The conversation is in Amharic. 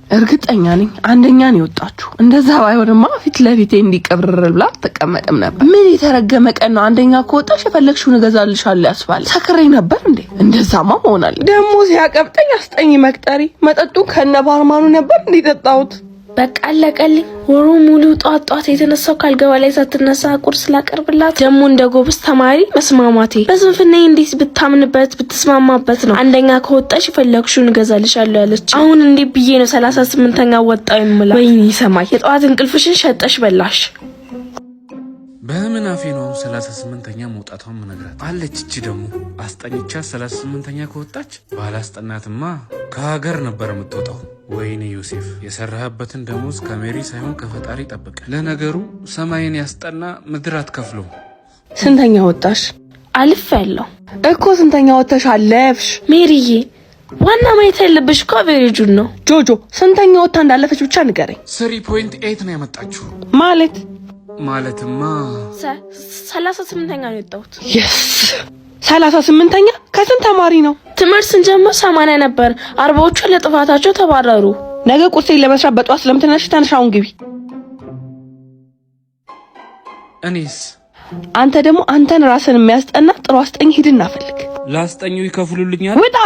እርግጠኛ ነኝ አንደኛ ነው የወጣችሁ። እንደዛ ባይሆንማ ፊት ለፊቴ እንዲቀብርር ብላ ተቀመጠም ነበር። ምን የተረገመ ቀን ነው? አንደኛ ከወጣሽ የፈለግሽውን እገዛልሻለሁ ያስባል። ሰክሬ ነበር እንዴ? እንደዛማ መሆናል። ደሞ ሲያቀብጠኝ አስጠኝ መቅጠሪ መጠጡ ከነባርማኑ ነበር እንዲጠጣውት። በቃ አለቀልኝ። ወሩ ሙሉ ጧት የተነሳው ካልገባ ላይ ሳትነሳ ቁርስ ላቀርብላት ደሞ እንደ ጎብስ ተማሪ መስማማቴ በስንፍና እንዴት ብታምንበት ብትስማማበት ነው አንደኛ ከወጣሽ የፈለግሽውን እገዛልሻለሁ ያለች። አሁን እንዴ ብዬ ነው 38ኛ ወጣው የምላ? ወይኔ ሰማይ የጧት እንቅልፍሽን ሸጠሽ በላሽ። በምን አፌ ነው 38ኛ መውጣቷን መነግራት አለች። እቺ ደግሞ አስጠኝቻ 38ኛ ከወጣች ባላስጠናትማ ከሀገር ነበር የምትወጣው። ወይኔ ዮሴፍ የሰራህበትን ደሞዝ ከሜሪ ሳይሆን ከፈጣሪ ጠብቀ። ለነገሩ ሰማይን ያስጠና ምድር አትከፍለው። ስንተኛ ወጣሽ? አልፍ ያለው እኮ ስንተኛ ወጣሽ አለፍሽ? ሜሪዬ ዋና ማየት ያለብሽ እኮ አቬሬጁን ነው። ጆጆ ስንተኛ ወጣ እንዳለፈች ብቻ ንገረኝ። 3.8 ነው ያመጣችሁ ማለትማ 38ኛ ነው የወጣሁት። የስ 38ኛ ከስንት ተማሪ ነው? ትምህርት ስንጀምር 80 ነበር። 40ዎቹ ለጥፋታቸው ተባረሩ። ነገ ቁርሴን ለመስራት በጧት ስለምትነሽ ተነሻውን ግቢ። እኔስ? አንተ ደግሞ አንተን ራስን የሚያስጠና ጥሩ አስጠኝ ሂድና ፈልግ። ላስጠኙ ይከፍሉልኛል? ውጣ